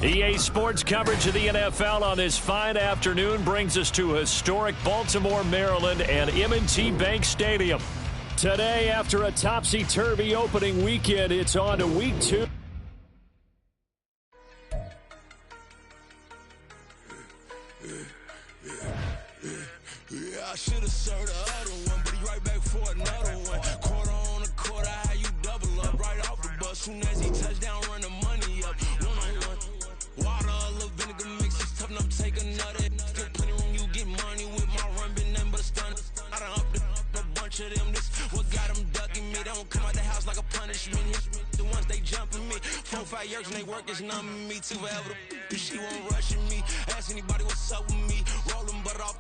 EA Sports coverage of the NFL on this fine afternoon brings us to historic Baltimore, Maryland and M&T Bank Stadium. Today, after a topsy-turvy opening weekend, it's on to week 2. Yeah, I should have served the other one, but he right back for another one. Quarter on a quarter, how you double up right off the bus. Soon as he touch down, run the money up. One-on-one. Water, a little vinegar mix, it's tough enough to take another. Still plenty room, you get money with my run, been nothing but a stun. I done up a bunch of them, this what got them ducking me. They don't come out the house like a punishment. The ones they jumping me. 4-5 years and they work is numbing me. Too forever, she won't rushing me. Ask anybody what's up with me. Rolling butt off.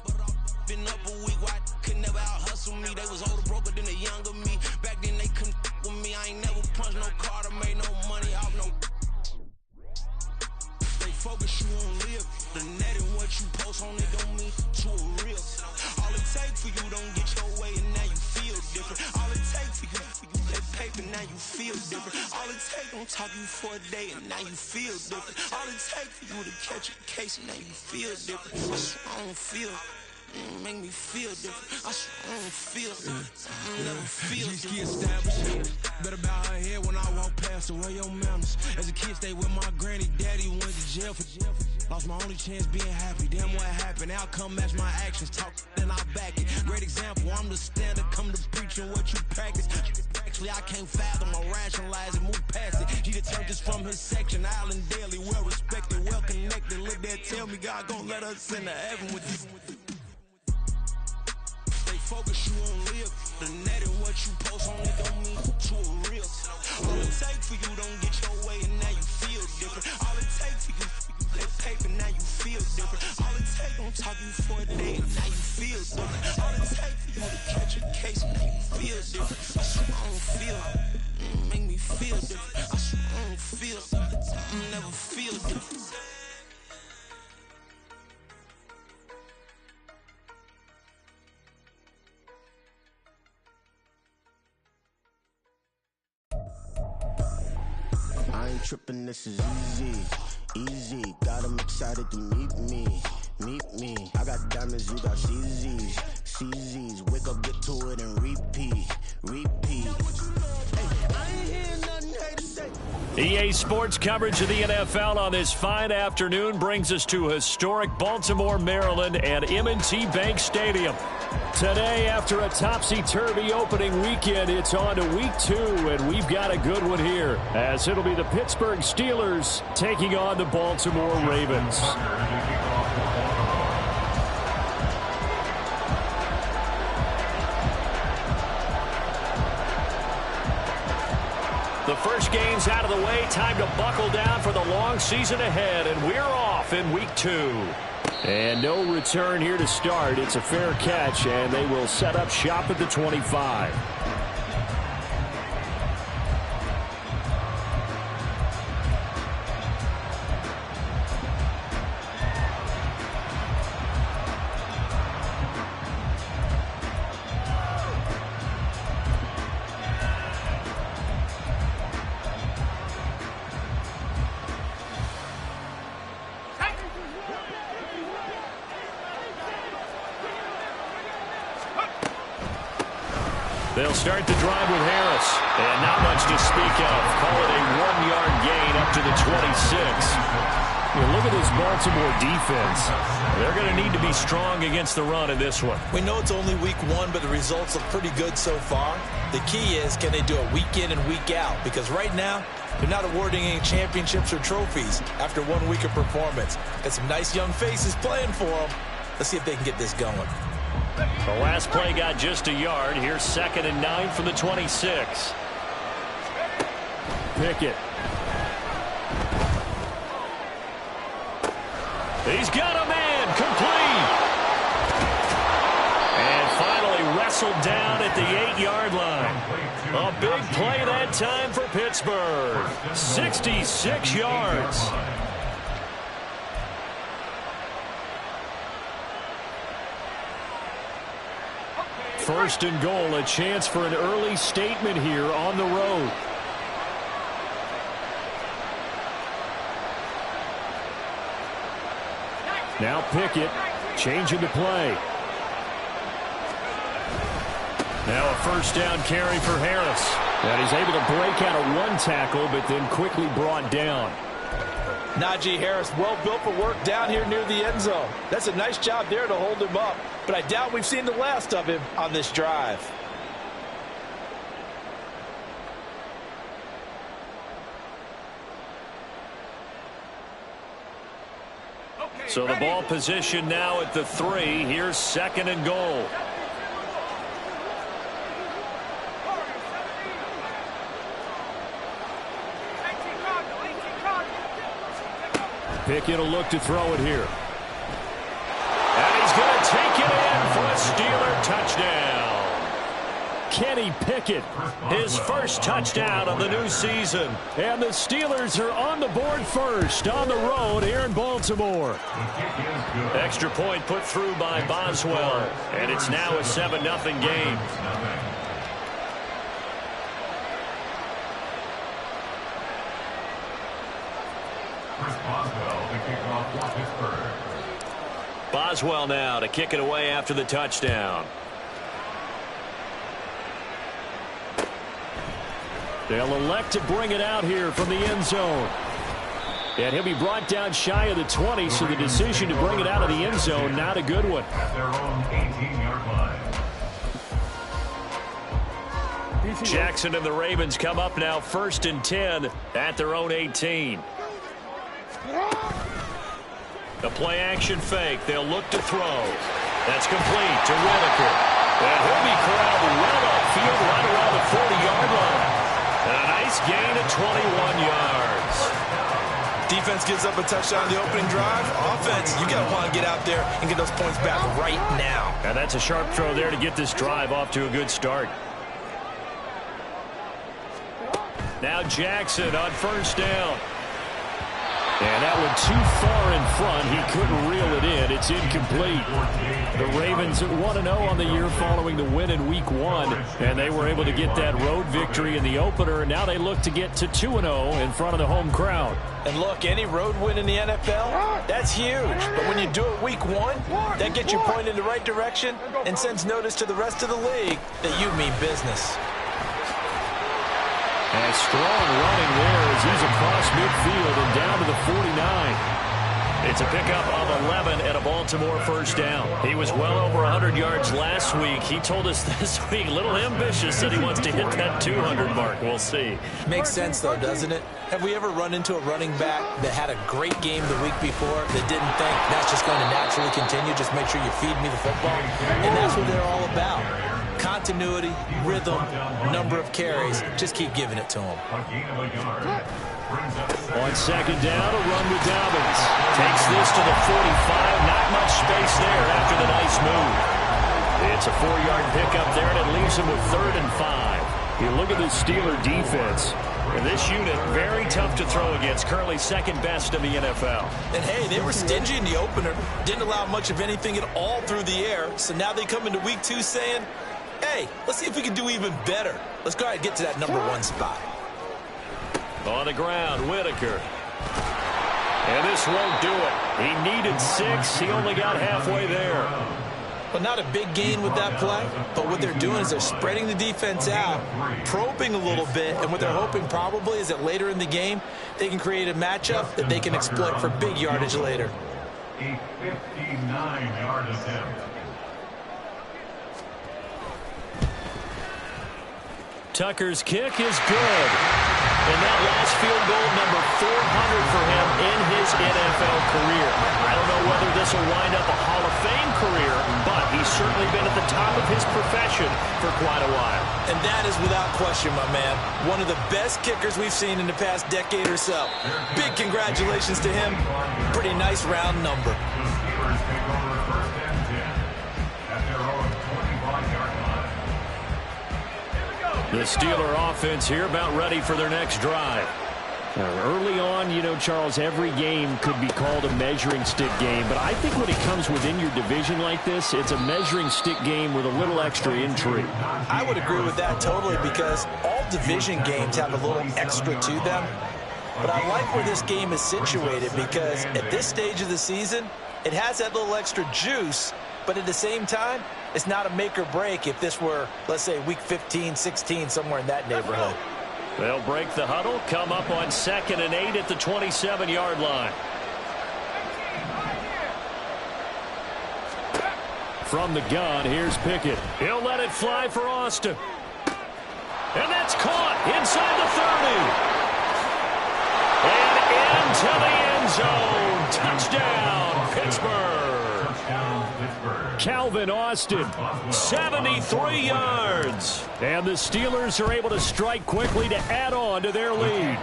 Been up a week, why could never out hustle me? They was older, broker than the younger me. Back then they couldn't with me. I ain't never punched no card or made no money off no. They focus you on live. The net and what you post on it don't mean to a real. All it take for you don't get your way and now you feel different. All it take for you that paper, now you feel different. All it take don't talk you for a day and now you feel different. All it take for you to catch a case and now you feel different. I don't feel. Make me feel different. I swear I don't feel I never feel different. Established. Better bow her head when I walk past her. Where your manners? As a kid, stay with my granny. Daddy went to jail for lost my only chance being happy. Damn what happened. Outcome match my actions. Talk then I back it. Great example. I'm the standard. Come to preaching what you practice. Actually, I can't fathom or rationalize it. Move past it. He determined just from his section. Island daily. Well respected. Well connected. Look there. Tell me God gonna let us into heaven with you. Focus you on live. The net and what you post on it don't mean to a real. All it take for you don't get your way and now you feel different. All it take for you that paper, now you feel different. All it take don't talk you for a day and now you feel different. All it take for you to catch a case and now you feel different. I swear I don't feel. Make me feel different. I swear I don't feel. I never feel different. I ain't tripping, this is easy, got them excited to meet me, I got diamonds, you got CZs, wake up, get to it and repeat, hey, I ain't hearing nothing hate to say. EA Sports coverage of the NFL on this fine afternoon brings us to historic Baltimore, Maryland and M&T Bank Stadium. Today, after a topsy-turvy opening weekend, it's on to week 2, and we've got a good one here, as it'll be the Pittsburgh Steelers taking on the Baltimore Ravens. The first game's out of the way. Time to buckle down for the long season ahead, and we're off in week 2. And no return here to start. It's a fair catch, and they will set up shop at the 25. They'll start the drive with Harris. And not much to speak of. Call it a 1-yard gain up to the 26. Look at this Baltimore defense. They're going to need to be strong against the run in this one. We know it's only week 1, but the results look pretty good so far. The key is, can they do it week in and week out? Because right now, they're not awarding any championships or trophies after 1 week of performance. Got some nice young faces playing for them. Let's see if they can get this going. The last play got just a yard. Here's 2nd and 9 from the 26. Pickett. He's got a man. Complete. And finally wrestled down at the 8-yard line. A big play that time for Pittsburgh. 66 yards. First and goal, a chance for an early statement here on the road. Now Pickett changing the play. Now a first down carry for Harris. And he's able to break out of one tackle, but then quickly brought down. Najee Harris, well built for work down here near the end zone. That's a nice job there to hold him up. But I doubt we've seen the last of him on this drive. So the ball position now at the 3. Here's 2nd and goal. Pickett will look to throw it here. And he's going to take it in for a Steeler touchdown. Kenny Pickett, his first touchdown of the new season. And the Steelers are on the board first on the road here in Baltimore. Extra point put through by Boswell. And it's now a 7-0 game. Boswell now to kick it away after the touchdown. They'll elect to bring it out here from the end zone. And he'll be brought down shy of the 20, so the decision to bring it out of the end zone, not a good one. Jackson and the Ravens come up now 1st and 10 at their own 18. The play action fake. They'll look to throw. That's complete to Whitaker. And he'll be corralled well upfield right around the 40-yard line. And a nice gain of 21 yards. Defense gives up a touchdown on the opening drive. Offense, you got to want to get out there and get those points back right now. And that's a sharp throw there to get this drive off to a good start. Now Jackson on 1st down. And that one too far in front. He couldn't reel it in. It's incomplete. The Ravens 1-0 on the year following the win in Week 1. And they were able to get that road victory in the opener. And now they look to get to 2-0 in front of the home crowd. And look, any road win in the NFL, that's huge. But when you do it Week 1, that gets you pointed in the right direction and sends notice to the rest of the league that you mean business. And strong running there as he's across midfield and down to the 49. It's a pickup of 11 and a Baltimore first down. He was well over 100 yards last week. He told us this week, a little ambitious, that he wants to hit that 200 mark. We'll see. Makes sense, though, doesn't it? Have we ever run into a running back that had a great game the week before that didn't think that's just going to naturally continue? Just make sure you feed me the football. And that's what they're all about. Continuity, rhythm, number of carries. Just keep giving it to him. On 2nd down, a run with Dobbins. Takes this to the 45. Not much space there after the nice move. It's a 4-yard pickup there, and it leaves him with 3rd and 5. You look at the Steeler defense. And this unit, very tough to throw against. Currently 2nd best in the NFL. And, hey, they were stingy in the opener. Didn't allow much of anything at all through the air. So now they come into Week 2 saying, hey, let's see if we can do even better. Let's go ahead and get to that number 1 spot. On the ground, Whitaker. And this won't do it. He needed 6. He only got halfway there. Well, not a big gain with that play, but what they're doing is they're spreading the defense out, probing a little bit, and what they're hoping probably is that later in the game, they can create a matchup that they can exploit for big yardage later. A 59-yard attempt. Tucker's kick is good. And that last field goal, number 400 for him in his NFL career. I don't know whether this will wind up a Hall of Fame career, but he's certainly been at the top of his profession for quite a while. And that is without question, my man. One of the best kickers we've seen in the past decade or so. Big congratulations to him. Pretty nice round number. The Steeler offense here about ready for their next drive. Early on, you know, Charles, every game could be called a measuring stick game. But I think when it comes within your division like this, it's a measuring stick game with a little extra intrigue. I would agree with that totally because all division games have a little extra to them. But I like where this game is situated because at this stage of the season, It has that little extra juice, but at the same time, it's not a make or break if this were, let's say, week 15, 16, somewhere in that neighborhood. They'll break the huddle, come up on 2nd and 8 at the 27-yard line. From the gun, here's Pickett. He'll let it fly for Austin. And that's caught inside the 30. And into the end zone. Touchdown, Pittsburgh. Calvin Austin, 73 yards. And the Steelers are able to strike quickly to add on to their lead.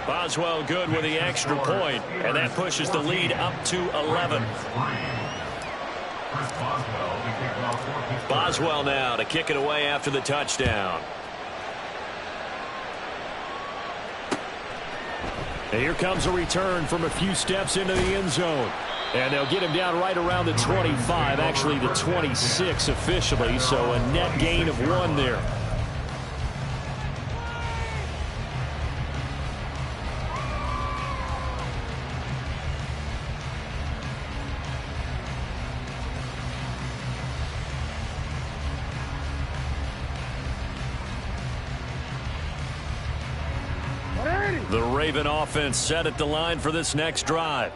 Boswell good with the extra point, and that pushes the lead up to 11. Boswell now to kick it away after the touchdown. And here comes a return from a few steps into the end zone. And they'll get him down right around the 25, actually the 26 officially, so a net gain of 1 there. The Raven offense set at the line for this next drive.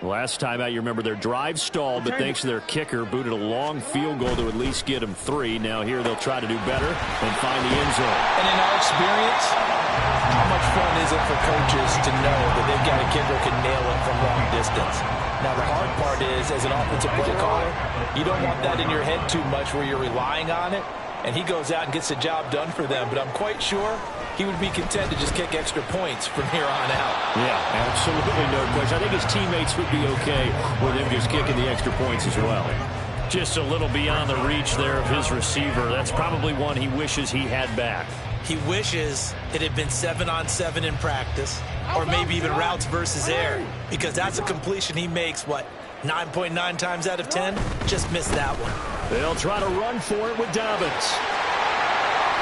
Last time out, you remember their drive stalled, but thanks to their kicker, booted a long field goal to at least get them 3. Now here they'll try to do better and find the end zone. And in our experience, how much fun is it for coaches to know that they've got a kicker who can nail it from long distance? Now the hard part is, as an offensive play caller, you don't want that in your head too much where you're relying on it, and he goes out and gets the job done for them. But I'm quite sure he would be content to just kick extra points from here on out. Yeah, absolutely no question. I think his teammates would be okay with him just kicking the extra points as well. Just a little beyond the reach there of his receiver. That's probably one he wishes he had back. He wishes it had been 7-on-7 in practice, or maybe even routes versus air, because that's a completion he makes, 9.9 times out of 10? Just missed that one. They'll try to run for it with Dobbins.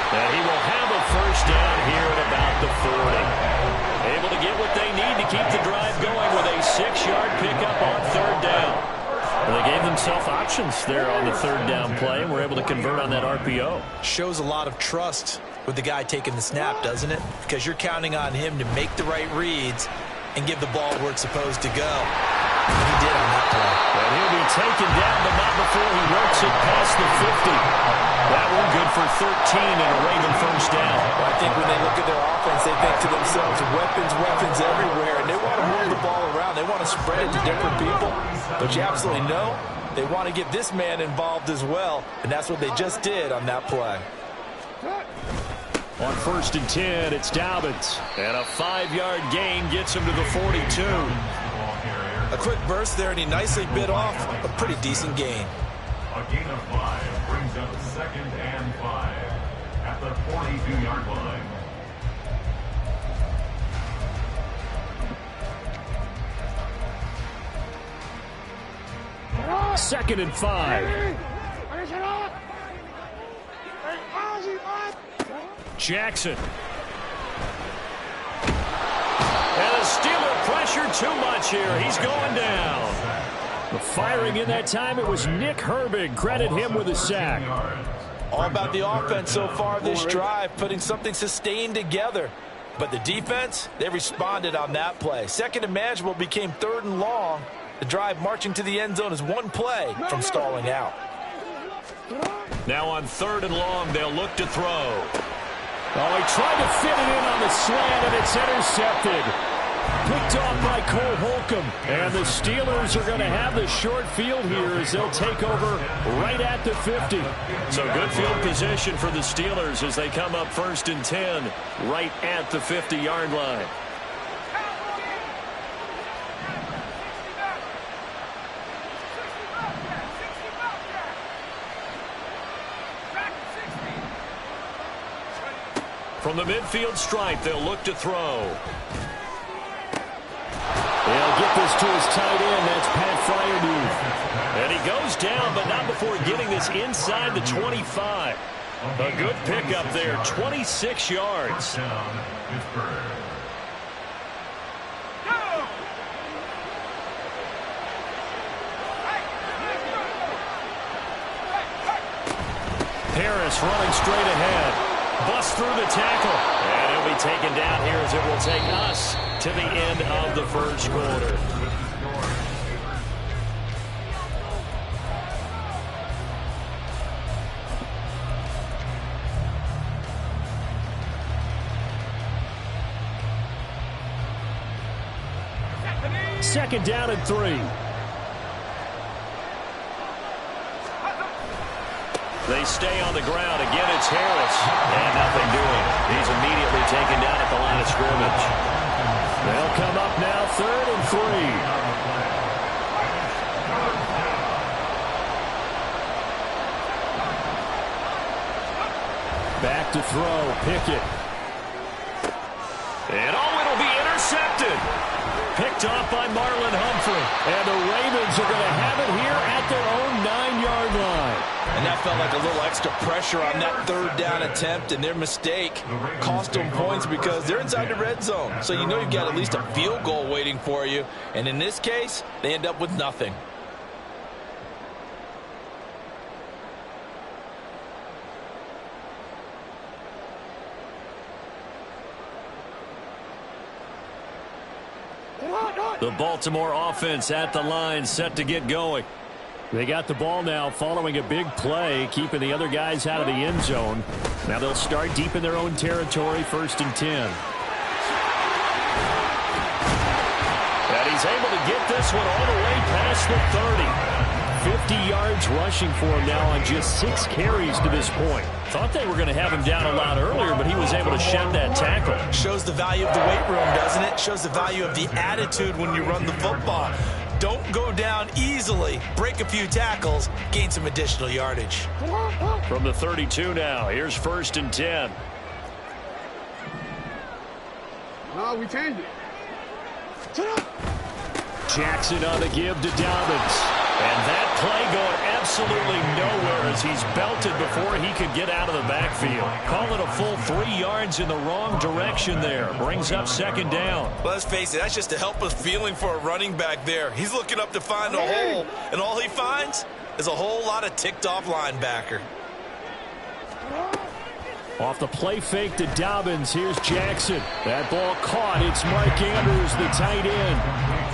And he will have a first down here at about the 40. Able to get what they need to keep the drive going with a 6-yard pickup on 3rd down. And they gave themselves options there on the 3rd down play and were able to convert on that RPO. Shows a lot of trust with the guy taking the snap, doesn't it? Because you're counting on him to make the right reads and give the ball where it's supposed to go. He did on that play. And he'll be taken down, but not before he works it past the 50. That one good for 13 and a Raven first down. Well, I think when they look at their offense, they think to themselves, weapons everywhere, and they want to move the ball around. They want to spread it to different people. But you absolutely know they want to get this man involved as well, and that's what they just did on that play. On 1st and 10, it's Dobbins. And a 5-yard gain gets him to the 42. A quick burst there, and he nicely bit off a pretty decent gain. A gain of 5 brings up 2nd and 5 at the 42-yard line. Second and 5. Jackson. And the Steeler pressure too much here. He's going down. The firing in that time, it was Nick Herbig. Credit him with a sack. All about the offense so far this drive, putting something sustained together. But the defense, they responded on that play. 2nd and manageable became 3rd and long. The drive marching to the end zone is one play from stalling out. Now on 3rd and long, they'll look to throw. Oh, he tried to fit it in on the slant, and it's intercepted. Picked off by Cole Holcomb. And the Steelers are going to have the short field here as they'll take over right at the 50. So good field position for the Steelers as they come up 1st and 10 right at the 50-yard line. From the midfield stripe, they'll look to throw. They'll get this to his tight end. That's Pat Fryermuth. And he goes down, but not before getting this inside the 25. A good pickup there, 26 yards. Looks running straight ahead. Busts through the tackle. And he'll be taken down here as it will take us to the end of the first quarter. Second down and 3. They stay on the ground. Again, it's Harris. And nothing doing. He's immediately taken down at the line of scrimmage. They'll come up now, 3rd and 3. Back to throw. Pickett. And it'll be intercepted. Picked off by Marlon Humphrey. And the Ravens are going to have it here at their own 9-yard line. And that felt like a little extra pressure on that 3rd down attempt, and their mistake cost them points because they're inside the red zone. So you know you've got at least a field goal waiting for you. And in this case, they end up with nothing. The Baltimore offense at the line, set to get going. They got the ball now following a big play, keeping the other guys out of the end zone. Now they'll start deep in their own territory, 1st and 10. And he's able to get this one all the way past the 30. 50 yards rushing for him now on just 6 carries to this point. Thought they were going to have him down a lot earlier, but he was able to shed that tackle. Shows the value of the weight room, doesn't it? Shows the value of the attitude when you run the football. Don't go down easily. Break a few tackles. Gain some additional yardage. From the 32 now. Here's 1st and 10. No, we changed it. Jackson on the give to Dobbins. And that play going absolutely nowhere as he's belted before he could get out of the backfield. Call it a full 3 yards in the wrong direction there. Brings up 2nd down. Well, let's face it, that's just a helpless feeling for a running back there. He's looking up to find a hole, and all he finds is a whole lot of ticked-off linebacker. Off the play fake to Dobbins. Here's Jackson. That ball caught. It's Mark Andrews, the tight end.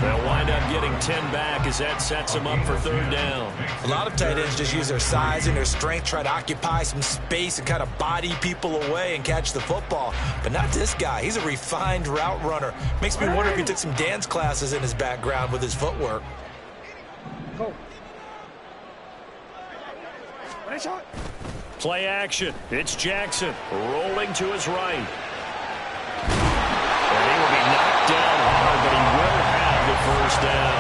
They'll wind up getting 10 back as that sets them up for 3rd down. A lot of tight ends just use their size and their strength, try to occupy some space and kind of body people away and catch the football. But not this guy. He's a refined route runner. Makes me wonder if he took some dance classes in his background with his footwork. Play action. It's Jackson rolling to his right. And he will be knocked down hard, but he will have the 1st down.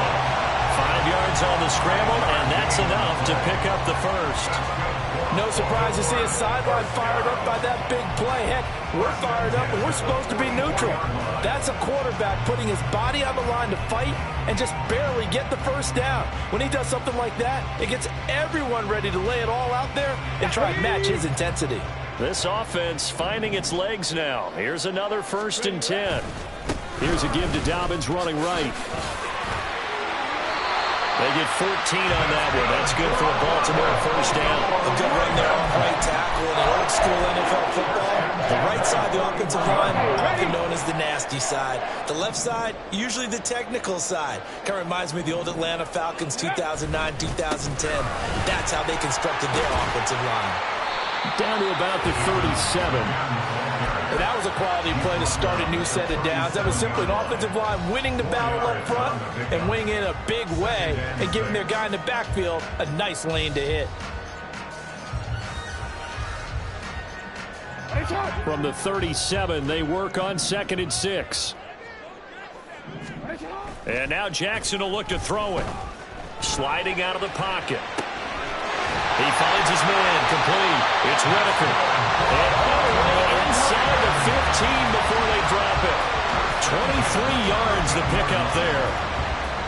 5 yards on the scramble, and that's enough to pick up the 1st. No surprise to see his sideline fired up by that big play. Heck, we're fired up, and we're supposed to be neutral. That's a quarterback putting his body on the line to fight and just barely get the 1st down. When he does something like that, it gets everyone ready to lay it all out there and try and match his intensity. This offense finding its legs now. Here's another 1st and 10. Here's a give to Dobbins running right. They get 14 on that one. That's good for a Baltimore 1st down. A good run there off right tackle in an old school NFL football. The right side of the offensive line, often known as the nasty side. The left side, usually the technical side. Kind of reminds me of the old Atlanta Falcons 2009-2010. That's how they constructed their offensive line. Down to about the 37. And that was a quality play to start a new set of downs. That was simply an offensive line winning the battle up front and winning in a big way and giving their guy in the backfield a nice lane to hit. From the 37, they work on 2nd and 6. And now Jackson will look to throw it. Sliding out of the pocket. He finds his man complete. It's Whitaker. And all the way inside the 15 before they drop it. 23 yards to pick up there.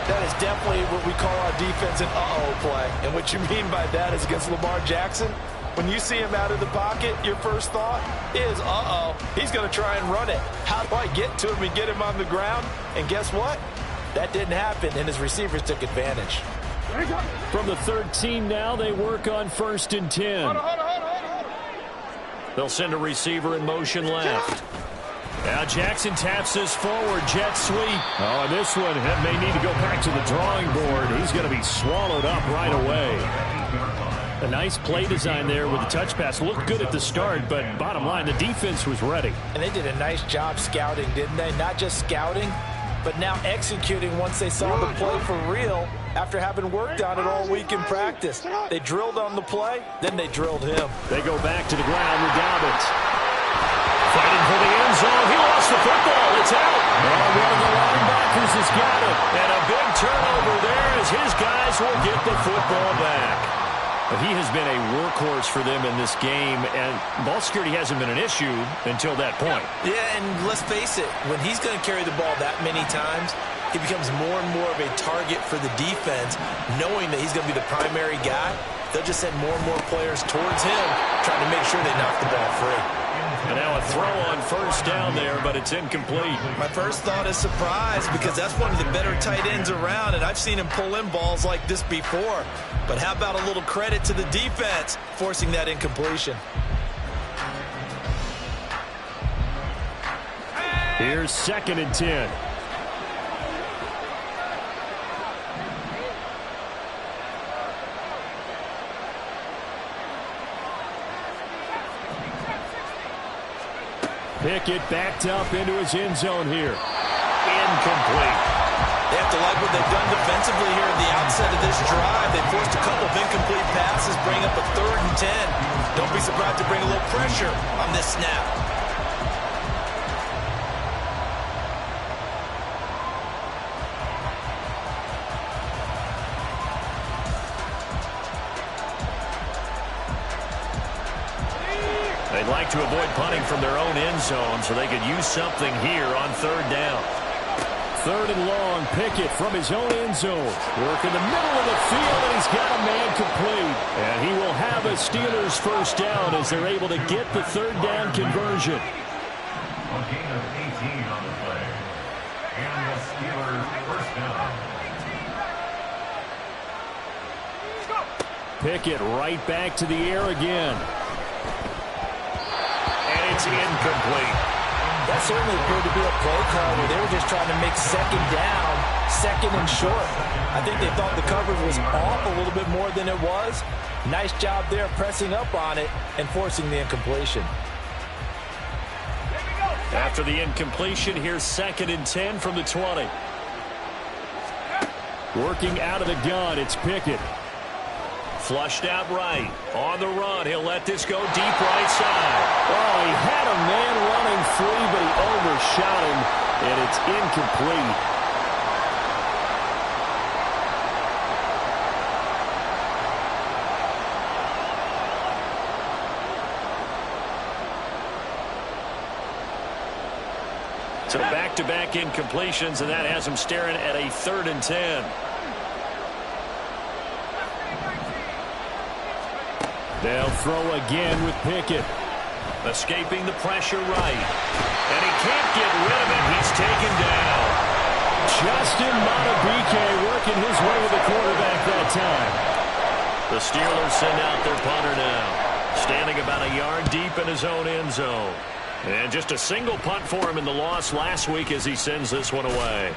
That is definitely what we call our defense an uh-oh play. And what you mean by that is against Lamar Jackson, when you see him out of the pocket, your first thought is, uh-oh, he's going to try and run it. How do I get to him and get him on the ground? And guess what? That didn't happen, and his receivers took advantage. From the 13 now, they work on 1st and 10. They'll send a receiver in motion left. Now Jackson taps this forward, jet sweep. Oh, and this one may need to go back to the drawing board. He's going to be swallowed up right away. A nice play design there with the touch pass. Looked good at the start, but bottom line, the defense was ready. And they did a nice job scouting, didn't they? Not just scouting, but now executing once they saw the play for real after having worked on it all week in practice. They drilled on the play, then they drilled him. They go back to the ground with Dobbins. Fighting for the end zone. He lost the football. It's out. Well, one of the linebackers has got it. And a big turnover there as his guys will get the football back. But he has been a workhorse for them in this game, and ball security hasn't been an issue until that point. Yeah, and let's face it, when he's going to carry the ball that many times, he becomes more and more of a target for the defense, knowing that he's going to be the primary guy. They'll just send more and more players towards him, trying to make sure they knock the ball free. And now a throw on first down there, but it's incomplete. My first thought is surprise, because that's one of the better tight ends around, and I've seen him pull in balls like this before. But how about a little credit to the defense forcing that incompletion? Here's 2nd and 10. Pickett backed up into his end zone here. Incomplete. They have to like what they've done defensively here at the outset of this drive. They forced a couple of incomplete passes, bring up a 3rd and 10. Don't be surprised to bring a little pressure on this snap. They'd like to avoid punting from their own end zone so they could use something here on 3rd down. 3rd and long, Pickett from his own end zone. Work in the middle of the field, and he's got a man complete. And he will have a Steelers first down as they're able to get the 3rd down conversion. A gain of 18 on the play. And the Steelers first down. Pickett right back to the air again. And it's incomplete. That certainly appeared to be a play call where they were just trying to make 2nd down, 2nd and short. I think they thought the coverage was off a little bit more than it was. Nice job there pressing up on it and forcing the incompletion. After the incompletion, here's 2nd and 10 from the 20. Working out of the gun, it's Pickett. Flushed out right. On the run, he'll let this go deep right side. Oh, he had a man running free, but he overshot him, and it's incomplete. So back-to-back incompletions, and that has him staring at a 3rd and 10. They'll throw again with Pickett. Escaping the pressure right. And he can't get rid of it. He's taken down. Justin Madubuike working his way to the quarterback that time. The Steelers send out their punter now. Standing about a yard deep in his own end zone. And just a single punt for him in the loss last week as he sends this one away.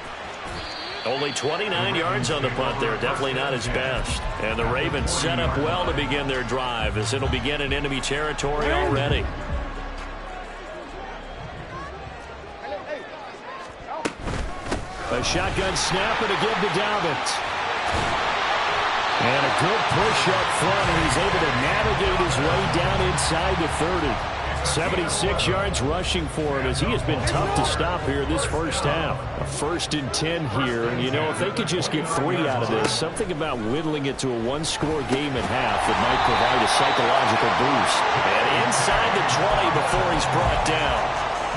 Only 29 yards on the punt there. Definitely not his best. And the Ravens set up well to begin their drive as it'll begin in enemy territory already. A shotgun snap and a give to Dobbins. And a good push up front, and he's able to navigate his way down inside the 30. 76 yards rushing for him as he has been tough to stop here this first half. A 1st and 10 here, and you know, if they could just get 3 out of this, something about whittling it to a 1-score game at half that might provide a psychological boost. And inside the 20 before he's brought down.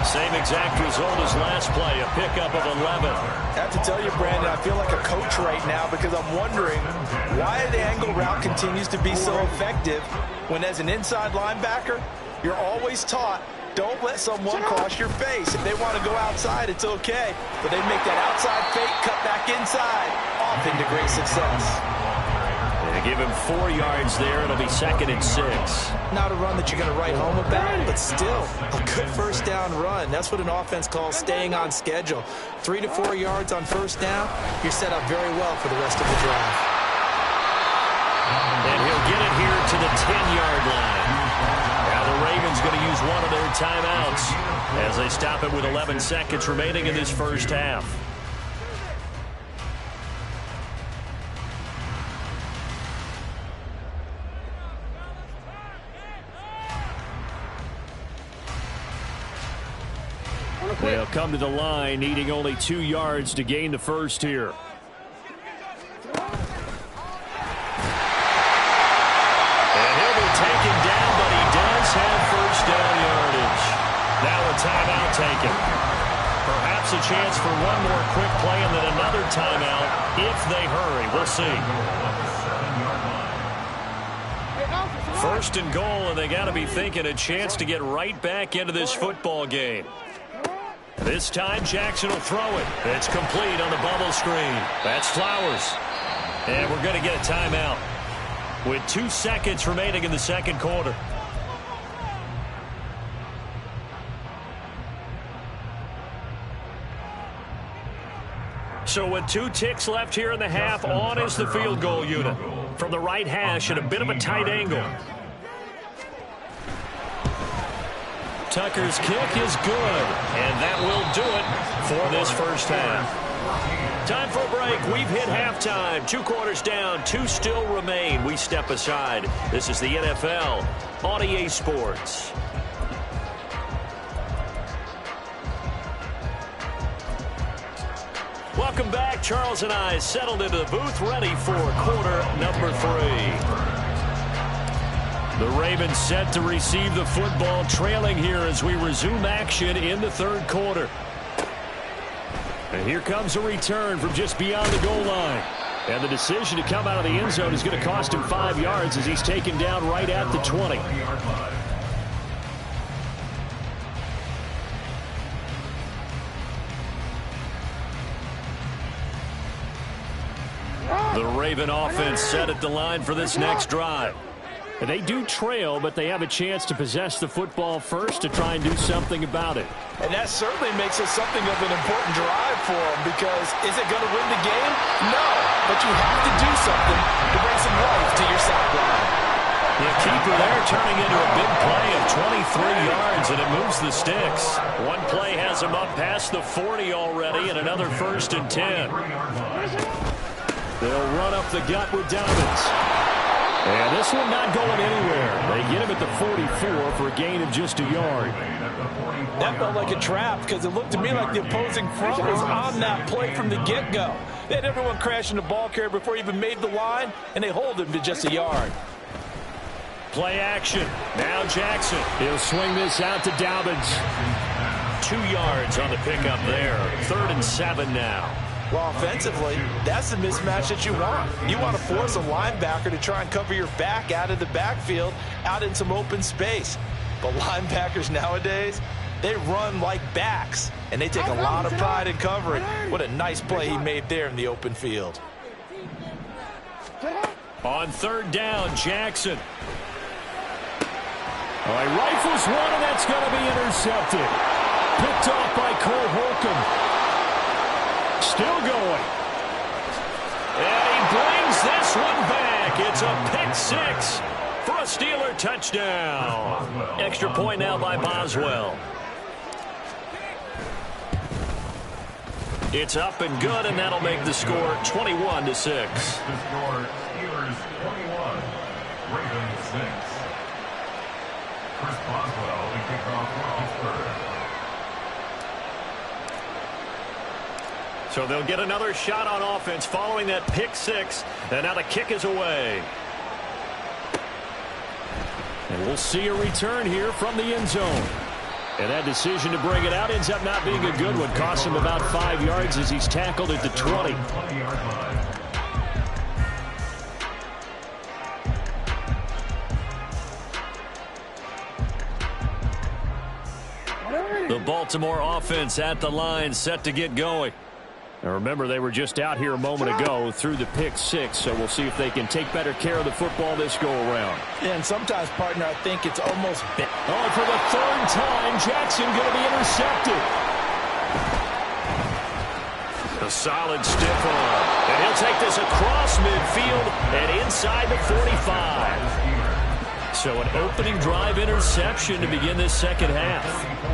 Same exact result as last play, a pickup of 11. I have to tell you, Brandon, I feel like a coach right now because I'm wondering why the angle route continues to be so effective when as an inside linebacker, you're always taught, don't let someone cross your face. If they want to go outside, it's okay. But they make that outside fake, cut back inside, off into great success. And They give him 4 yards there. It'll be 2nd and 6. Not a run that you're going to write home about, but still a good first down run. That's what an offense calls staying on schedule. 3 to 4 yards on first down, you're set up very well for the rest of the drive. And he'll get it here to the 10-yard line. Now the Ravens going to use one of their timeouts as they stop it with 11 seconds remaining in this first half. They'll come to the line, needing only 2 yards to gain the first here. And he'll be taken down, but he does have first down yardage. Now a timeout taken. Perhaps a chance for one more quick play and then another timeout if they hurry. We'll see. First and goal, and they got to be thinking a chance to get right back into this football game. This time, Jackson will throw it. It's complete on the bubble screen. That's Flowers. And we're going to get a timeout with 2 seconds remaining in the second quarter. So with 2 ticks left here in the half, on is the field goal unit. From the right hash at a bit of a tight angle. Tucker's kick is good, and that will do it for this first half. Time for a break. We've hit halftime. 2 quarters down, 2 still remain. We step aside. This is the NFL on EA Sports. Welcome back. Charles and I settled into the booth, ready for quarter number 3. The Ravens set to receive the football, trailing here as we resume action in the third quarter. And here comes a return from just beyond the goal line. And the decision to come out of the end zone is going to cost him 5 yards as he's taken down right at the 20. The Raven offense set at the line for this next drive. They do trail, but they have a chance to possess the football first to try and do something about it. And that certainly makes it something of an important drive for them, because is it going to win the game? No, but you have to do something to bring some life to your sideline. The keeper there turning into a big play of 23 yards, and it moves the sticks. One play has him up past the 40 already, and another 1st and 10. They'll run up the gut with Dobbins. And this one not going anywhere. They get him at the 44 for a gain of just a yard. That felt like a trap, because it looked to me like the opposing front was on that play from the get-go. They had everyone crashing the ball carrier before he even made the line, and they hold him to just a yard. Play action. Now Jackson. He'll swing this out to Dobbins. 2 yards on the pickup there. 3rd and 7 now. Well, offensively, that's the mismatch that you want. You want to force a linebacker to try and cover your back out of the backfield, out in some open space. But linebackers nowadays, they run like backs, and they take a lot of pride in covering. What a nice play he made there in the open field. On 3rd down, Jackson. All right, rifles one, and that's going to be intercepted. Picked off by Cole Holcomb. Still going. And he brings this one back. It's a pick 6 for a Steeler touchdown. Extra point now by Boswell. It's up and good, and that'll make the score 21-6. The score, Steelers 21, Ravens 6. Chris Boswell, the kickoff for Pittsburgh. So they'll get another shot on offense following that pick 6. And now the kick is away. And we'll see a return here from the end zone. And that decision to bring it out ends up not being a good one. Costs him about 5 yards as he's tackled at the 20. The Baltimore offense at the line, set to get going. Now remember, they were just out here a moment ago through the pick six, so we'll see if they can take better care of the football this go-around. Yeah, and sometimes, partner, I think it's almost bent. Oh, for the third time, Jackson going to be intercepted. A solid stiff arm. And he'll take this across midfield and inside the 45. So an opening drive interception to begin this second half.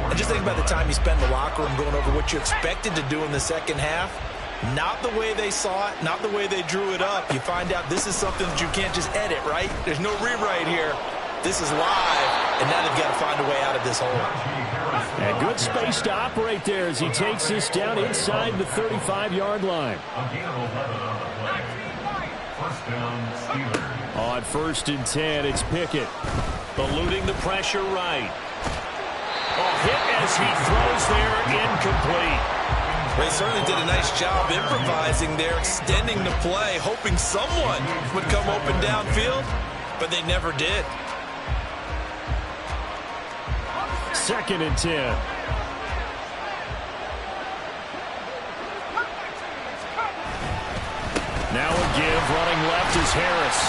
And just think about the time you spend in the locker room going over what you expected to do in the second half. Not the way they saw it, not the way they drew it up. You find out this is something that you can't just edit, right? There's no rewrite here. This is live, and now they've got to find a way out of this hole. And good space to operate there as he takes this down inside the 35-yard line. First down, Steelers. On 1st and 10, it's Pickett. Eluding the pressure right. Hit as he throws there, incomplete. They certainly did a nice job improvising there, extending the play, hoping someone would come open downfield, but they never did. 2nd and 10. Now a give, running left is Harris.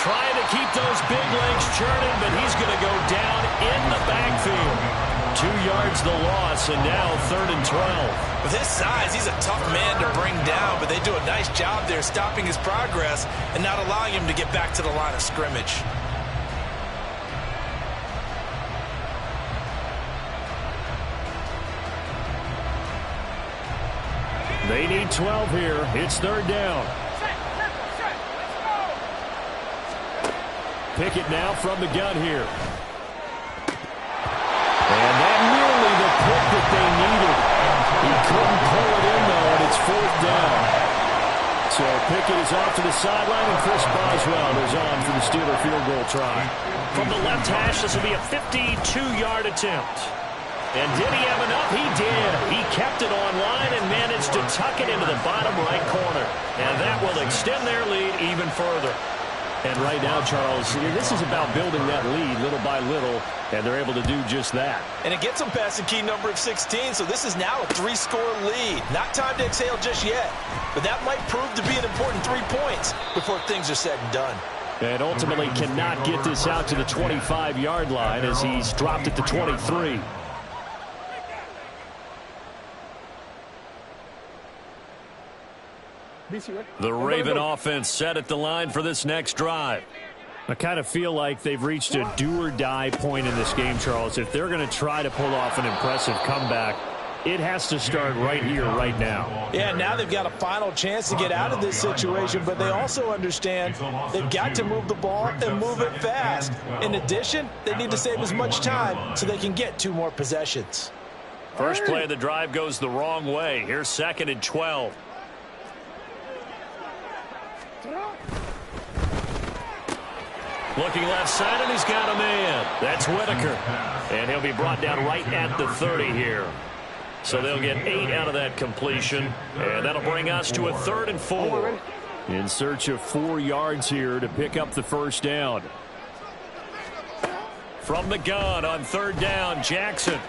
Trying to keep those big legs churning, but he's going to go down in the backfield. 2 yards the loss, and now 3rd and 12. With his size, he's a tough man to bring down, but they do a nice job there stopping his progress and not allowing him to get back to the line of scrimmage. They need 12 here. It's 3rd down. Pickett now from the gun here. And that nearly the pick that they needed. He couldn't pull it in, though, and it's 4th down. So Pickett is off to the sideline, and Chris Boswell is on for the Steeler field goal try. From the left hash, this will be a 52-yard attempt. And did he have enough? He did. He kept it on line and managed to tuck it into the bottom right corner. And that will extend their lead even further. And right now, Charles, this is about building that lead little by little, and they're able to do just that. And it gets them past the key number of 16, so this is now a 3-score lead. Not time to exhale just yet, but that might prove to be an important 3 points before things are said and done. And ultimately cannot get this out to the 25-yard line as he's dropped at the 23. The Raven offense set at the line for this next drive. I kind of feel like they've reached a do-or-die point in this game, Charles. If they're going to try to pull off an impressive comeback, it has to start right here, right now. Yeah, now they've got a final chance to get out of this situation, but they also understand they've got to move the ball and move it fast. In addition, they need to save as much time so they can get 2 more possessions. First play of the drive goes the wrong way. Here's 2nd and 12. Looking left side, and he's got a man. That's Whitaker. And he'll be brought down right at the 30 here. So they'll get 8 out of that completion. And that'll bring us to a 3rd and 4. In search of 4 yards here to pick up the first down. From the gun on 3rd down, Jackson.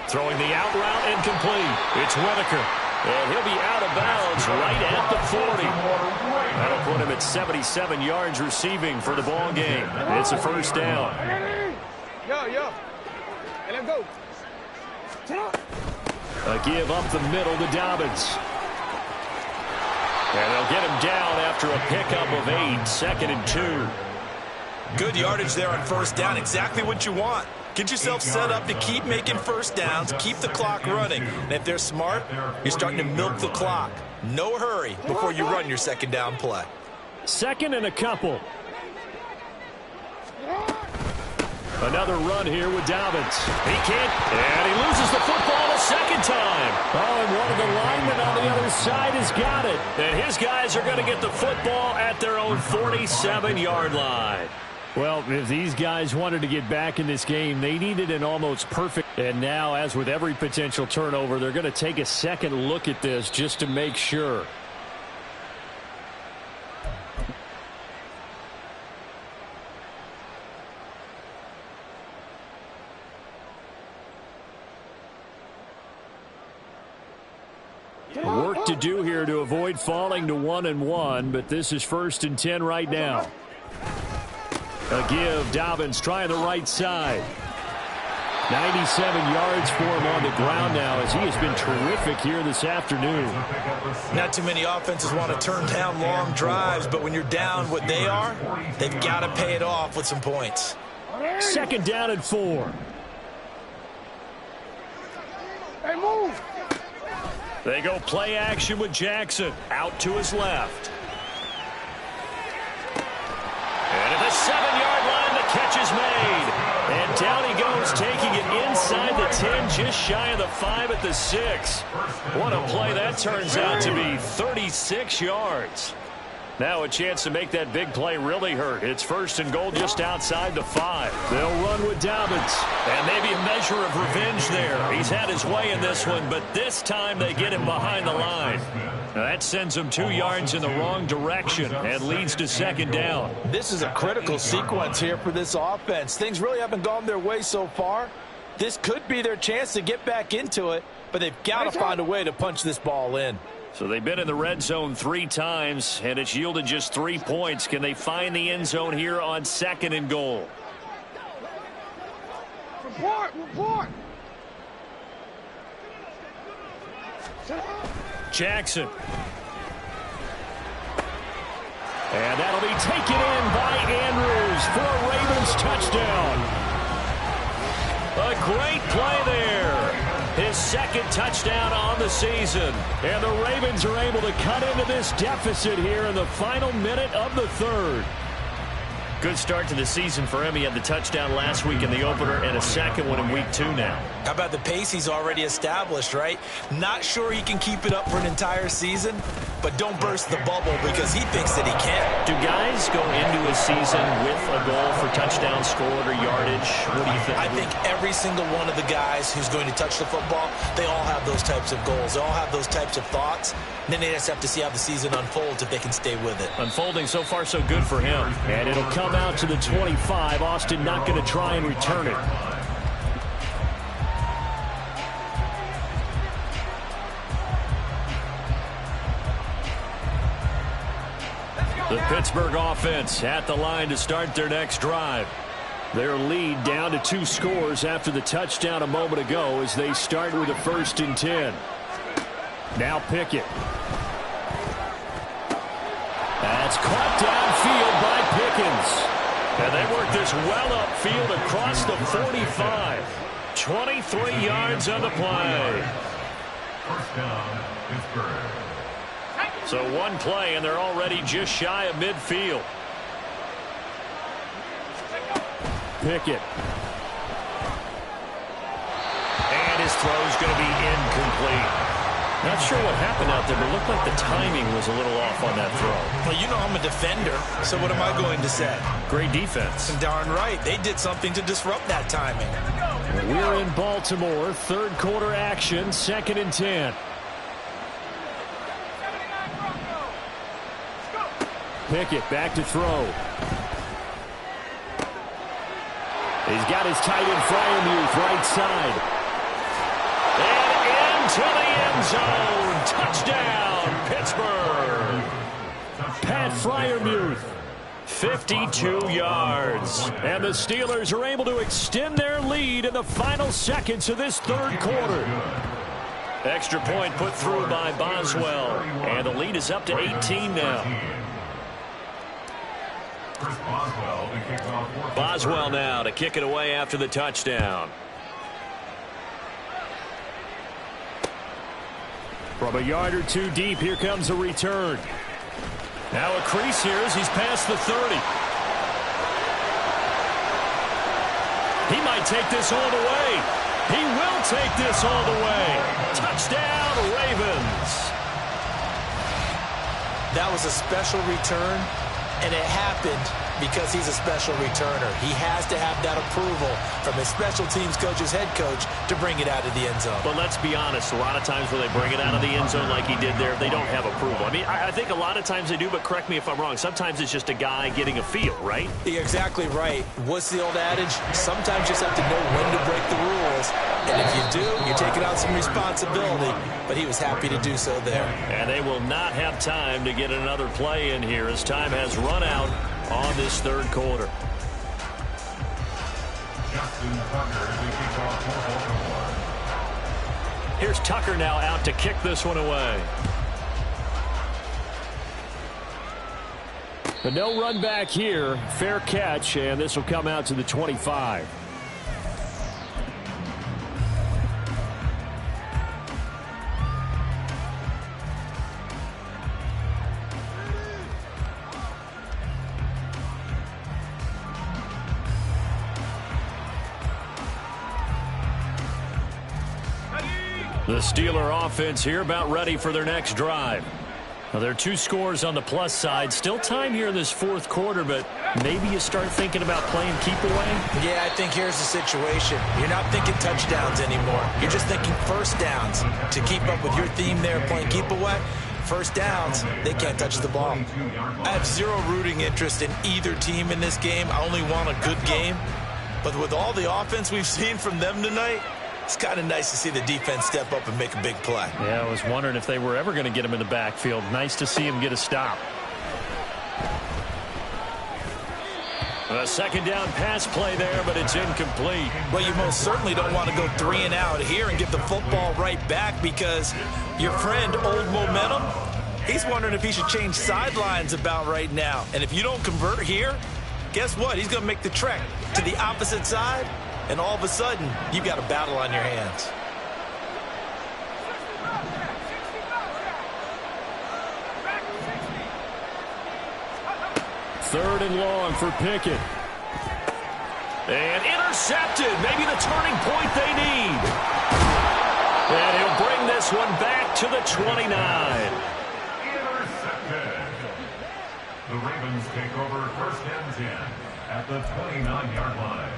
Throwing the out route incomplete. It's Whitaker. And he'll be out of bounds right at the 40. That'll put him at 77 yards receiving for the ball game. It's a first down. Yo. Hey, let's go. A give up the middle to Dobbins. And they'll get him down after a pickup of 8, 2nd and 2. Good yardage there on 1st down. Exactly what you want. Get yourself set up to keep making first downs, keep the clock running. And if they're smart, you're starting to milk the clock. No hurry before you run your 2nd down play. 2nd and a couple. Another run here with Dobbins. He can't, and he loses the football a 2nd time. Oh, and one of the linemen on the other side has got it. And his guys are going to get the football at their own 47-yard line. Well, if these guys wanted to get back in this game, they needed an almost perfect. And now, as with every potential turnover, they're going to take a second look at this just to make sure. Work to do here to avoid falling to 1-1, but this is 1st and 10 right now. A give. Dobbins trying the right side. 97 yards for him on the ground now as he has been terrific here this afternoon. Not too many offenses want to turn down long drives, but when you're down what they are, they've got to pay it off with some points. 2nd down and 4. Hey, move. They go play action with Jackson. Out to his left. And at the 7-yard line, the catch is made. And down he goes, taking it inside the 10, just shy of the 5 at the 6. What a play that turns out to be, 36 yards. Now a chance to make that big play really hurt. It's 1st and goal just outside the 5. They'll run with Dobbins. And maybe a measure of revenge there. He's had his way in this one, but this time they get him behind the line. Now that sends him 2 yards in the wrong direction and leads to 2nd down. This is a critical sequence here for this offense. Things really haven't gone their way so far. This could be their chance to get back into it, but they've got to find a way to punch this ball in. So they've been in the red zone 3 times, and it's yielded just 3 points. Can they find the end zone here on 2nd and goal? Report. Jackson. And that'll be taken in by Andrews for a Ravens touchdown. A great play there. His 2nd touchdown on the season. And the Ravens are able to cut into this deficit here in the final minute of the 3rd. Good start to the season for him. He had the touchdown last week in the opener and a 2nd one in week 2 now. How about the pace he's already established, right? Not sure he can keep it up for an entire season, but don't burst the bubble because he thinks that he can. Do guys go into a season with a goal for touchdown scored or yardage? What do you think? I think every single one of the guys who's going to touch the football, they all have those types of goals. They all have those types of thoughts. And then they just have to see how the season unfolds if they can stay with it. Unfolding so far so good for him. And it'll come out to the 25. Austin not going to try and return it. The Pittsburgh offense at the line to start their next drive. Their lead down to 2 scores after the touchdown a moment ago as they start with a 1st and 10. Now Pickett. That's caught downfield by Pickens. And they work this well upfield across the 45. 23 yards on the play. 1st down, Pittsburgh. So 1 play, and they're already just shy of midfield. Pickett. And his throw's going to be incomplete. Not sure what happened out there, but it looked like the timing was a little off on that throw. Well, you know I'm a defender, so what am I going to say? Great defense. Darn right. They did something to disrupt that timing. We're in Baltimore. 3rd quarter action. 2nd and 10. Pickett back to throw. He's got his tight end Freiermuth right side. And into the end zone. Touchdown, Pittsburgh. Pat Freiermuth. 52 yards. And the Steelers are able to extend their lead in the final seconds of this 3rd quarter. Extra point put through by Boswell. And the lead is up to 18 now. Boswell now to kick it away after the touchdown. From a yard or 2 deep, here comes a return. Now a crease here as he's past the 30. He might take this all the way. He will take this all the way. Touchdown, Ravens. That was a special return, and it happened because he's a special returner. He has to have that approval from his special teams coach's head coach to bring it out of the end zone. But let's be honest, a lot of times when they bring it out of the end zone like he did there, they don't have approval. I mean, I think a lot of times they do, but correct me if I'm wrong. Sometimes it's just a guy getting a feel, right? You're exactly right. What's the old adage? Sometimes you just have to know when to break the rules. And if you do, you're taking on some responsibility. But he was happy to do so there. And they will not have time to get another play in here as time has run out on this third quarter. Here's Tucker now out to kick this one away. But no run back here. Fair catch, and this will come out to the 25. The Steeler offense here about ready for their next drive. Now, there are 2 scores on the plus side. Still time here in this fourth quarter, but maybe you start thinking about playing keep away? Yeah, I think here's the situation. You're not thinking touchdowns anymore. You're just thinking first downs. To keep up with your theme there, playing keep away, first downs, they can't touch the ball. I have zero rooting interest in either team in this game. I only want a good game. But with all the offense we've seen from them tonight, it's kind of nice to see the defense step up and make a big play. Yeah, I was wondering if they were ever going to get him in the backfield. Nice to see him get a stop. A second down pass play there, but it's incomplete. Well, you most certainly don't want to go 3 and out here and give the football right back because your friend, Old Momentum, he's wondering if he should change sidelines about right now. And if you don't convert here, guess what? He's going to make the trek to the opposite side. And all of a sudden, you've got a battle on your hands. Third and long for Pickett. And intercepted. Maybe the turning point they need. And he'll bring this one back to the 29. Intercepted. The Ravens take over first and 10 at the 29-yard line.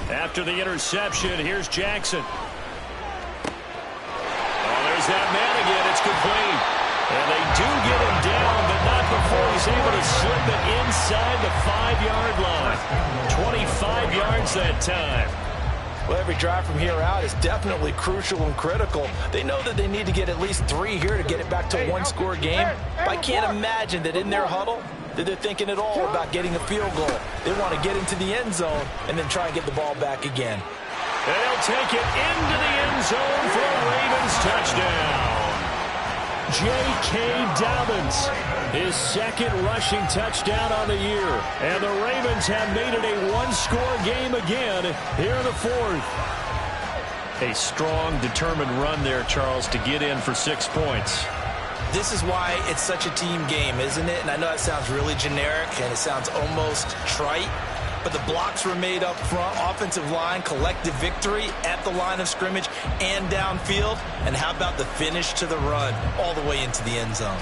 After the interception, here's Jackson. Oh, there's that man again. It's complete. And they do get him down, but not before he's able to slip it inside the 5-yard line. 25 yards that time. Well, every drive from here out is definitely crucial and critical. They know that they need to get at least 3 here to get it back to a 1-score game. But I can't imagine that in their huddle that they're thinking at all about getting a field goal. They want to get into the end zone and then try and get the ball back again. And they'll take it into the end zone for a Ravens touchdown. J.K. Dobbins, his second rushing touchdown on the year. And the Ravens have made it a 1-score game again here in the fourth. A strong, determined run there, Charles, to get in for 6 points. This is why it's such a team game, isn't it? And I know that sounds really generic and it sounds almost trite, but the blocks were made up front, offensive line, collective victory at the line of scrimmage and downfield. And how about the finish to the run all the way into the end zone?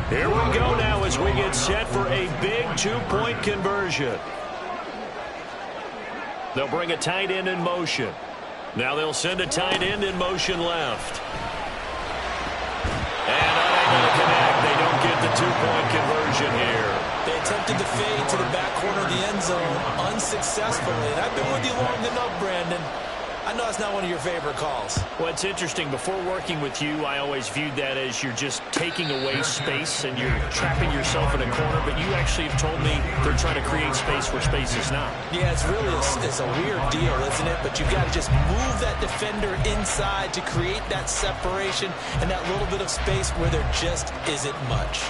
Here we go now as we get set for a big 2-point conversion. They'll bring a tight end in motion. Now they'll send a tight end in motion left. And unable to connect. They don't get the 2-point conversion here. They attempted to fade to the back corner of the end zone unsuccessfully. And I've been with you long enough, Brandon. I know it's not one of your favorite calls. Well, it's interesting. Before working with you, I always viewed that as you're just taking away space and you're trapping yourself in a corner. But you actually have told me they're trying to create space where space is not. Yeah, it's really it's a weird deal, isn't it? But you've got to just move that defender inside to create that separation and that little bit of space where there just isn't much.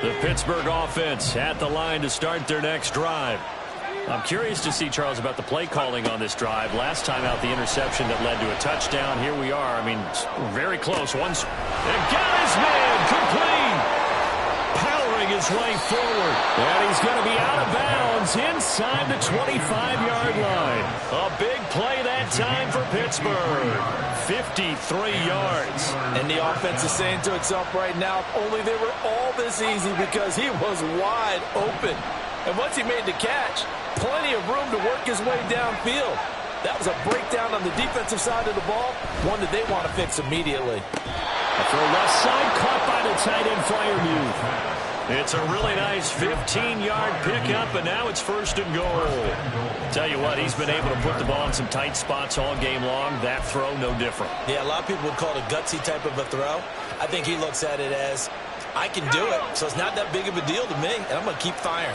The Pittsburgh offense at the line to start their next drive. I'm curious to see, Charles, about the play calling on this drive. Last time out, the interception that led to a touchdown. Here we are. I mean, very close. And got his man complete. powering his way forward. And he's going to be out of bounds inside the 25-yard line. A big play that time for Pittsburgh. 53 yards. And the offense is saying to itself right now, if only they were all this easy, because he was wide open. And once he made the catch, plenty of room to work his way downfield. That was a breakdown on the defensive side of the ball, one that they want to fix immediately. A throw left side, caught by the tight end Freiermuth. It's a really nice 15-yard pickup, and now it's 1st and goal. Tell you what, he's been able to put the ball in some tight spots all game long. That throw, no different. Yeah, a lot of people would call it a gutsy type of a throw. I think he looks at it as, I can do it, so it's not that big of a deal to me, and I'm going to keep firing.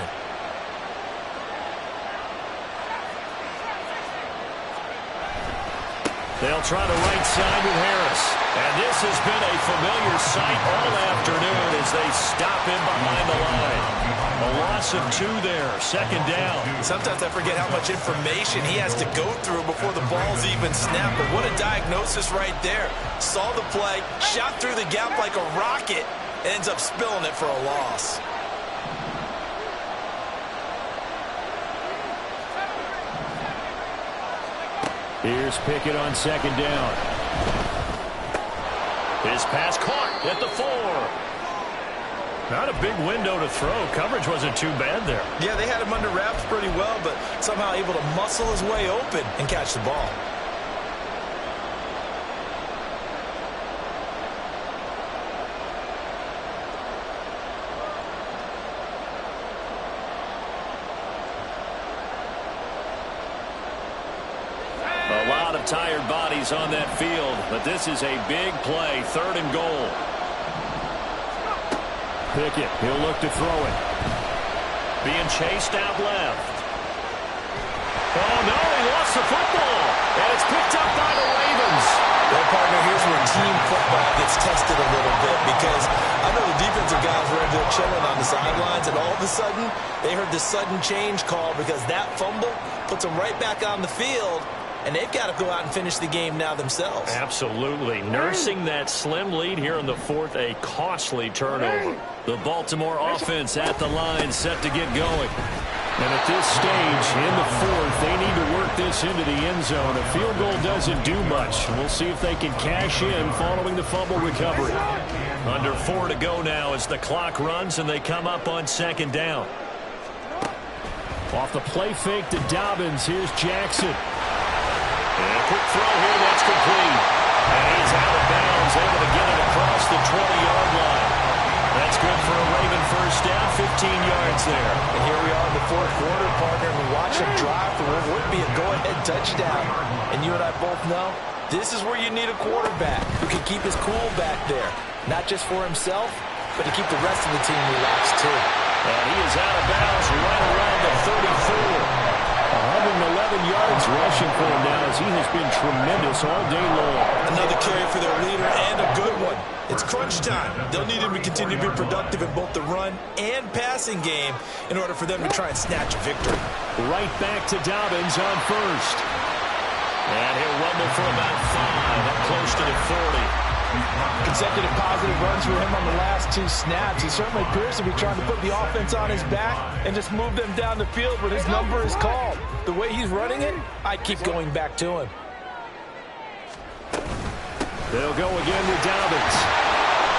They'll try the right side with Harris. And this has been a familiar sight all afternoon as they stop him behind the line. A loss of 2 there, 2nd down. Sometimes I forget how much information he has to go through before the ball's even snapped. But what a diagnosis right there. Saw the play, shot through the gap like a rocket, ends up spilling it for a loss. Here's Pickett on 2nd down. His pass caught at the 4. Not a big window to throw. Coverage wasn't too bad there. Yeah, they had him under wraps pretty well, but somehow able to muscle his way open and catch the ball. A lot of tired bodies on that field, but this is a big play, 3rd and goal. Pickett, he'll look to throw it. Being chased out left. Oh, no, he lost the football. And it's picked up by the Ravens. Well, partner, here's where team football gets tested a little bit, because I know the defensive guys were there chilling on the sidelines, and all of a sudden, they heard the sudden change call because that fumble puts them right back on the field. And they've got to go out and finish the game now themselves. Absolutely. Nursing that slim lead here in the 4th, a costly turnover. The Baltimore offense at the line, set to get going. And at this stage, in the 4th, they need to work this into the end zone. A field goal doesn't do much. We'll see if they can cash in following the fumble recovery. Under 4 to go now as the clock runs and they come up on 2nd down. Off the play fake to Dobbins, here's Jackson. And a quick throw here, that's complete. And he's out of bounds, able to get it across the 20-yard line. That's good for a Raven 1st down, 15 yards there. And here we are in the 4th quarter, partner, and we watch him drive for what would be a go-ahead touchdown. And you and I both know this is where you need a quarterback who can keep his cool back there. Not just for himself, but to keep the rest of the team relaxed too. And he is out of bounds right around the 34. 111 yards rushing for him now as he has been tremendous all day long. Another carry for their leader and a good one. It's crunch time. They'll need him to continue to be productive in both the run and passing game in order for them to try and snatch a victory. Right back to Dobbins on 1st. And he'll rumble for about 5 up close to the 40. Consecutive positive runs for him on the last 2 snaps. He certainly appears to be trying to put the offense on his back and just move them down the field when his number is called. The way he's running it, I keep going back to him. They'll go again with Dobbins.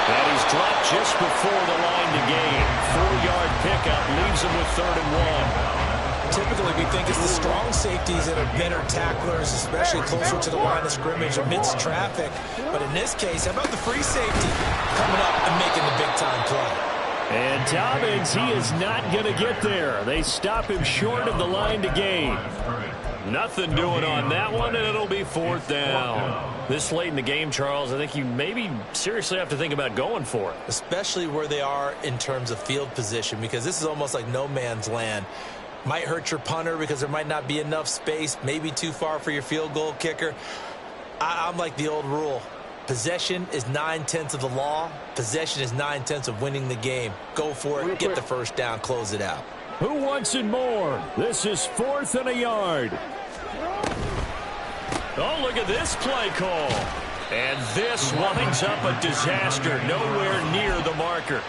And he's dropped just before the line to gain. 4-yard pickup leaves him with 3rd and 1. Typically, we think it's the strong safeties that are better tacklers, especially closer to the line of scrimmage amidst traffic. But in this case, how about the free safety coming up and making the big-time play? And Dobbins, he is not going to get there. They stop him short of the line to gain. Nothing doing on that one, and it'll be 4th down. This late in the game, Charles, I think you maybe seriously have to think about going for it. Especially where they are in terms of field position, because this is almost like no man's land. Might hurt your punter because there might not be enough space, maybe too far for your field goal kicker. I'm like the old rule. Possession is 9/10 of the law. Possession is 9/10 of winning the game. Go for it, get the 1st down, close it out. Who wants it more? This is 4th and a yard. Oh, look at this play call. And this winds up a disaster, nowhere near the marker.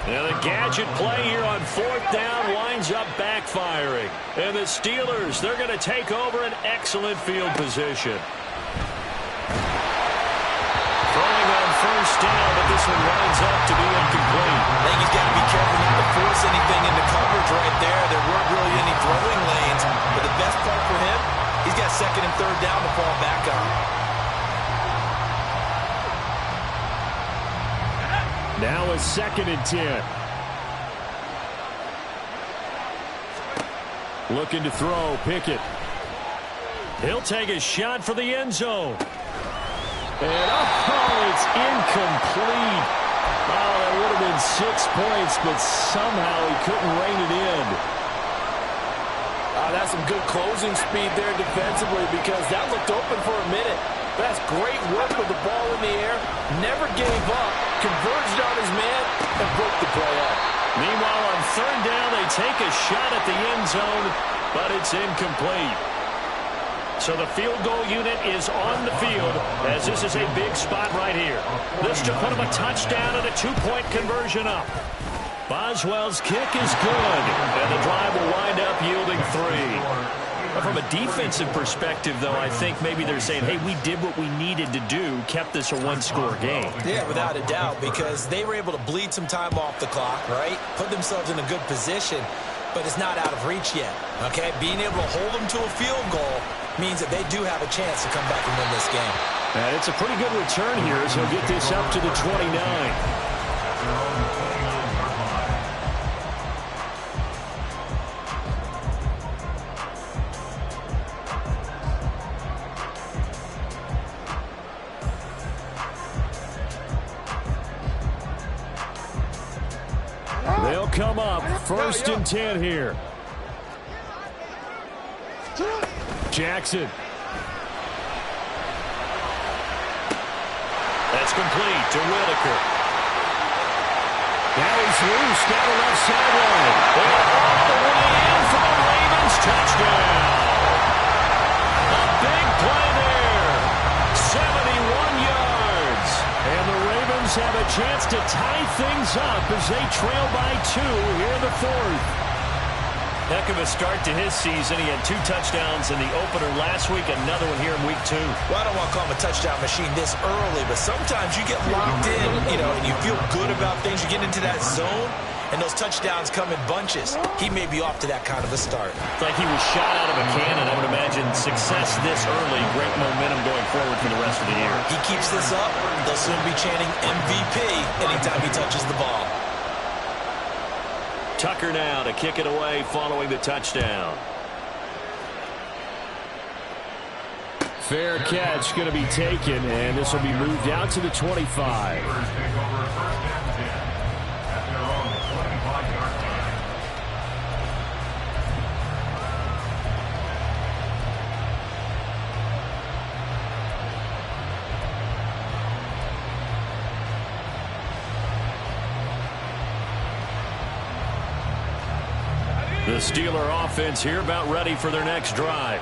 And the gadget play here on 4th down winds up backfiring. And the Steelers, they're going to take over an excellent field position. Throwing on 1st down, but this one winds up to be incomplete. I think he's got to be careful not to force anything into coverage right there. There weren't really any throwing lanes. But the best part for him, he's got 2nd and 3rd down to fall back on. Now a 2nd and 10. Looking to throw, Pickett. He'll take a shot for the end zone. And it's incomplete. Oh, that would have been 6 points, but somehow he couldn't rein it in. That's some good closing speed there defensively, because that looked open for a minute. That's great work with the ball in the air. Never gave up, converged on his man, and broke the play up. Meanwhile, on 3rd down, they take a shot at the end zone, but it's incomplete. So the field goal unit is on the field, as this is a big spot right here. This to put him a touchdown and a 2-point conversion up. Boswell's kick is good, and the drive will wind up yielding 3. From a defensive perspective, though, I think maybe they're saying, hey, we did what we needed to do, kept this a 1-score game. Yeah, without a doubt, because they were able to bleed some time off the clock, right? Put themselves in a good position, but it's not out of reach yet, okay? Being able to hold them to a field goal means that they do have a chance to come back and win this game. And it's a pretty good return here as he'll get this up to the 29. They'll come up 1st and 10 here. Jackson. That's complete to Whitaker. Now he's loose down the left sideline. And all the way in for the Ravens touchdown. A big play there. 71 yards. And the Ravens have a chance to tie things up as they trail by 2 here in the 4th. Heck of a start to his season. He had 2 touchdowns in the opener last week, another one here in week 2. Well, I don't want to call him a touchdown machine this early, but sometimes you get locked in, and you feel good about things. You get into that zone, and those touchdowns come in bunches. He may be off to that kind of a start. It's like he was shot out of a cannon. I would imagine success this early, great momentum going forward for the rest of the year. He keeps this up, they'll soon be chanting MVP anytime he touches the ball. Tucker now to kick it away following the touchdown. Fair catch going to be taken, and this will be moved out to the 25. The Steeler offense here about ready for their next drive.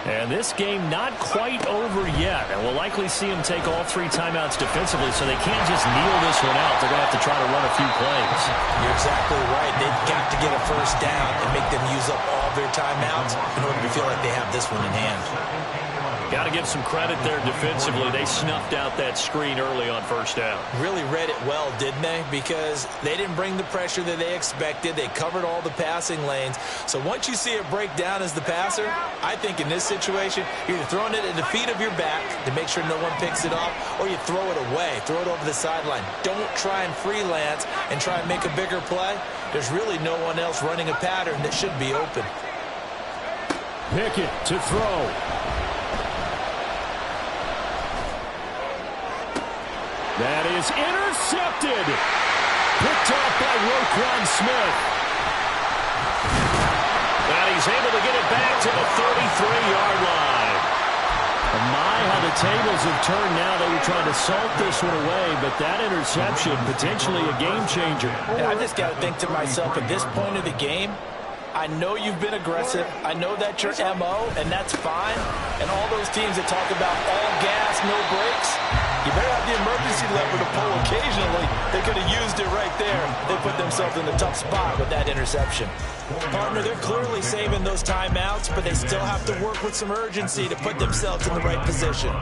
And this game not quite over yet. And we'll likely see them take all 3 timeouts defensively, so they can't just kneel this one out. They're going to have to try to run a few plays. You're exactly right. They've got to get a 1st down and make them use up all their timeouts in order to feel like they have this one in hand. Got to give some credit there defensively. They snuffed out that screen early on 1st down. Really read it well, didn't they? Because they didn't bring the pressure that they expected. They covered all the passing lanes. So once you see it break down as the passer, I think in this situation, you're either throwing it at the feet of your back to make sure no one picks it off, or you throw it away, throw it over the sideline. Don't try and freelance and try and make a bigger play. There's really no one else running a pattern that should be open. Pickett to throw. That is intercepted. Picked off by Roquan Smith. And he's able to get it back to the 33-yard line. My, how the tables have turned now. They were trying to salt this one away, but that interception, potentially a game changer. And I just got to think to myself, at this point of the game, I know you've been aggressive. I know that's your MO, and that's fine. And all those teams that talk about all gas, no brakes, You better have the emergency lever to pull occasionally. They could have used it right there. They put themselves in a tough spot with that interception. Partner, they're clearly saving those timeouts, but they still have to work with some urgency to put themselves in the right position.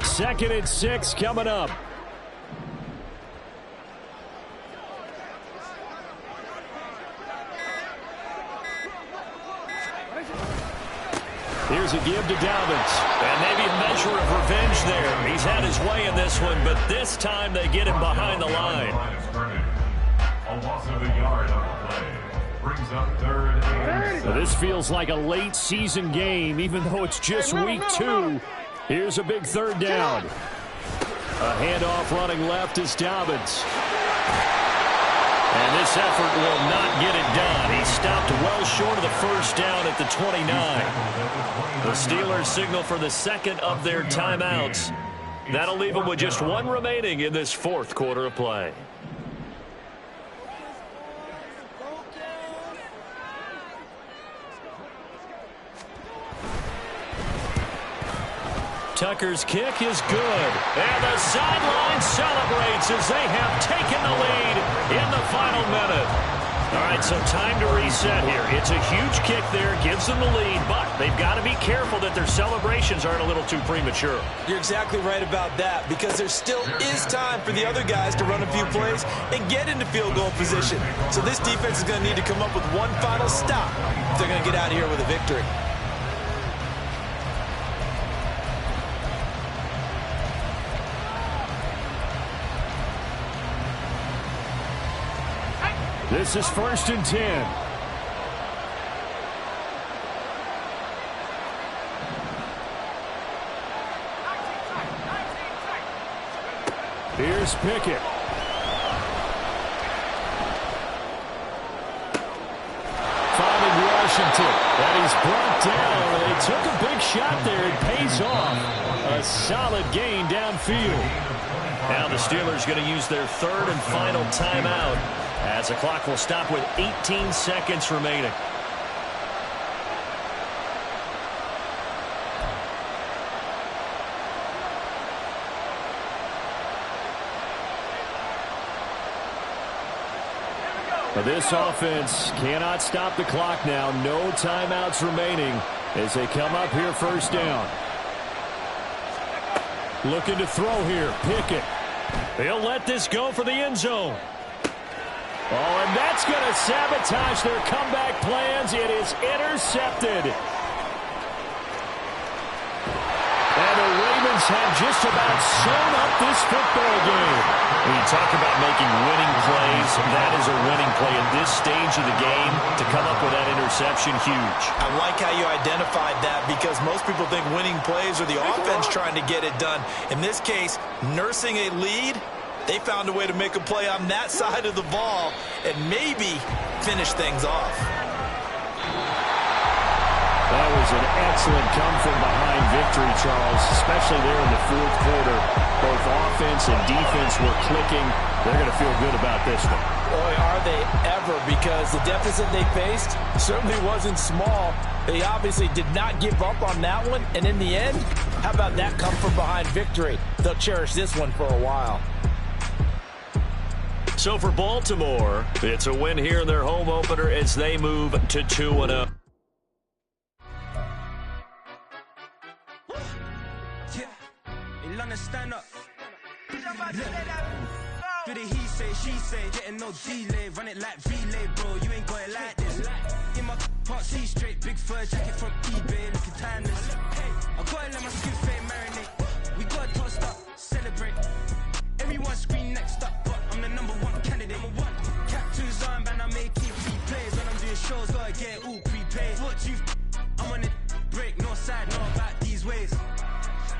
Second and 6 coming up. Here's a give to Dobbins. And maybe a measure of revenge there. He's had his way in this one, but this time they get him behind the line. A loss of a yard on the play. Brings up third and 7. This feels like a late season game, even though it's just week 2. Here's a big third down. A handoff running left is Dobbins. And this effort will not get it done. He stopped well short of the first down at the 29. The Steelers signal for the second of their timeouts. That'll leave them with just one remaining in this fourth quarter of play. Tucker's kick is good. And the sideline celebrates as they have taken the lead in the final minute. All right, so time to reset here. It's a huge kick there, gives them the lead, but they've got to be careful that their celebrations aren't a little too premature. You're exactly right about that, because there still is time for the other guys to run a few plays and get into field goal position. So this defense is going to need to come up with one final stop if they're going to get out of here with a victory. This is 1st and 10. Here's Pickett. Finding Washington. And he's brought down. They took a big shot there. It pays off. A solid gain downfield. Now the Steelers going to use their third and final timeout, as the clock will stop with 18 seconds remaining. But this offense cannot stop the clock now. No timeouts remaining as they come up here first down. Looking to throw here. Pickett. They'll let this go for the end zone. Oh, and that's going to sabotage their comeback plans. It is intercepted. And the Ravens have just about sewn up this football game. When you talk about making winning plays, that is a winning play at this stage of the game. To come up with that interception, huge. I like how you identified that, because most people think winning plays are the offense trying to get it done. In this case, nursing a lead, they found a way to make a play on that side of the ball and maybe finish things off. That was an excellent come-from-behind victory, Charles, especially there in the fourth quarter. Both offense and defense were clicking. They're going to feel good about this one. Boy, are they ever, because the deficit they faced certainly wasn't small. They obviously did not give up on that one, and in the end, how about that come-from-behind victory? They'll cherish this one for a while. So for Baltimore, it's a win here in their home opener as they move to 2-0. Stand up. Do the he say, she say, getting no delay, run it like relay, bro. You ain't got it like this. In my part C straight, big fur jacket from eBay, looking timeless. I gotta let my skin fade marinate. We gotta toast up, celebrate. Everyone scream next up, but I'm the #1 candidate. Captain's armband, I make it replays. When I'm doing shows, gotta get it all prepaid. What you? I'm on it, break, no side, no about these ways.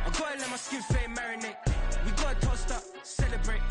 I gotta let my skin fade marinate. We gotta toast up, celebrate.